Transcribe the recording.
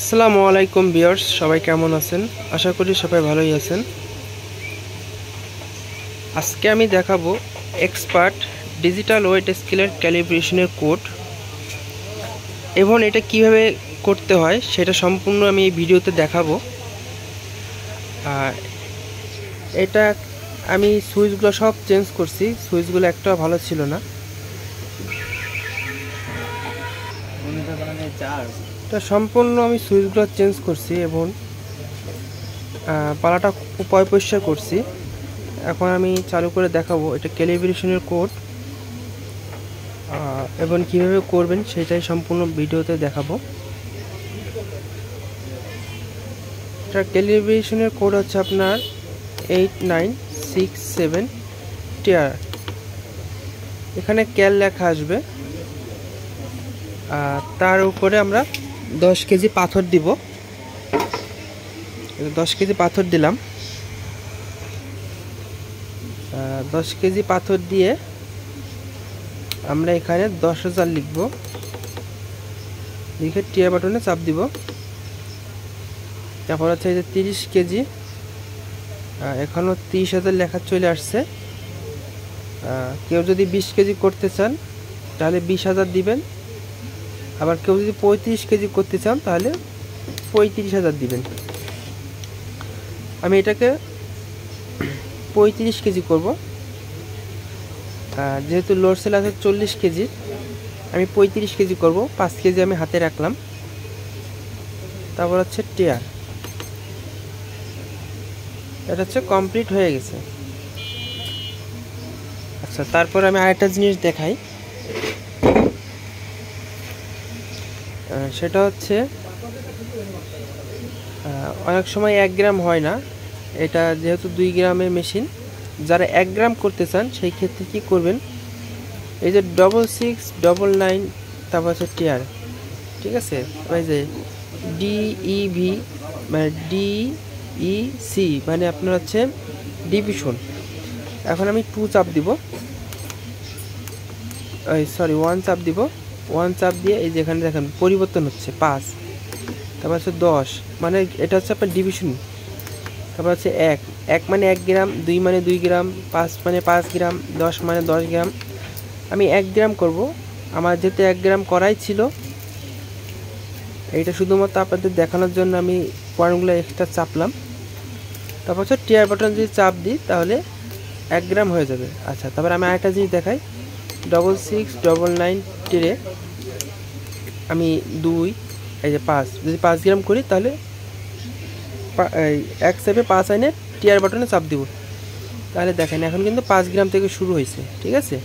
আসসালামু আলাইকুম ভিউয়ার্স, সবাই কেমন আছেন? আশা করি সবাই ভালোই আছেন। আজকে আমি দেখাবো এক্সপার্ট ডিজিটাল ওয়েট স্কেলের ক্যালিব্রেশনের কোড এবং এটা কিভাবে করতে হয় সেটা সম্পূর্ণ আমি এই ভিডিওতে দেখাবো। আর এটা আমি সুইচগুলো সব চেঞ্জ করছি, সুইচগুলো একটাও ভালো ছিল না। এটা সম্পূর্ণ আমি সুইচগুলো চেঞ্জ করছি এবং পালাটা পরিষ্কার করছি। এখন আমি চালু করে দেখাবো এটা ক্যালিব্রেশনের কোড এবং কিভাবে করবেন সেটাই সম্পূর্ণ ভিডিওতে দেখাবো। এটা ক্যালিব্রেশনের কোড হচ্ছে আপনার 8967 টিআর। এখানে ক্যাল লেখা আসবে। তার উপরে আমরা 10 কেজি পাথর দিব। 10 কেজি পাথর দিলাম। 10 কেজি পাথর দিয়ে আমরা এখানে 10,000 লিখব। লিখে টিআর বাটনে চাপ দিব। তারপর হচ্ছে এই যে 30 কেজি, এখনও 30,000 লেখা চলে আসছে। কেউ যদি 20 কেজি করতে চান তাহলে 20,000 দিবেন। আবার কেউ যদি 35 কেজি করতে চান তাহলে 35,000 দিবেন। আমি এটাকে 35 কেজি করব। যেহেতু লোড সেল আছে 40 কেজি, আমি 35 কেজি করব। 5 কেজি আমি হাতে রাখলাম। তারপর হচ্ছে টিয়ার, এটা হচ্ছে কমপ্লিট হয়ে গেছে। আচ্ছা, তারপর আমি আরেকটা জিনিস দেখাই। সেটা হচ্ছে অনেক সময় 1 গ্রাম হয় না। এটা যেহেতু 2 গ্রামের মেশিন, যারা 1 গ্রাম করতে চান সেই ক্ষেত্রে কি করবেন, এই যে 6699 তারপর হচ্ছে টিআর, ঠিক আছে, ওই যে ডিইভি মানে ডিইসি মানে আপনার হচ্ছে ডিভিশন। এখন আমি 2 চাপ দিব, সরি 1 চাপ দিব। 1 চাপ দিয়ে এই যে এখানে দেখেন পরিবর্তন হচ্ছে 5, তারপর হচ্ছে 10, মানে এটা হচ্ছে আপনার ডিভিশন। তারপর হচ্ছে 1 মানে 1 গ্রাম, 2 মানে 2 গ্রাম, 5 মানে 5 গ্রাম, 10 মানে 10 গ্রাম। আমি 1 গ্রাম করব। আমার যেহেতু 1 গ্রাম করাই ছিল, এইটা শুধুমাত্র আপনাদের দেখানোর জন্য আমি পয়েন্টগুলো এক্সট্রা চাপলাম। তারপর হচ্ছে টিআর বাটন যদি চাপ দিই তাহলে 1 গ্রাম হয়ে যাবে। আচ্ছা, তারপর আমি আরেকটা জিনিস দেখাই। 6699 টিরে আমি 2, এই যে 5, যদি 5 গ্রাম করি তাহলে 1 সেপে 5 আইনে টিআর বাটনে চাপ দিব। তাহলে দেখেন এখন কিন্তু 5 গ্রাম থেকে শুরু হয়েছে, ঠিক আছে।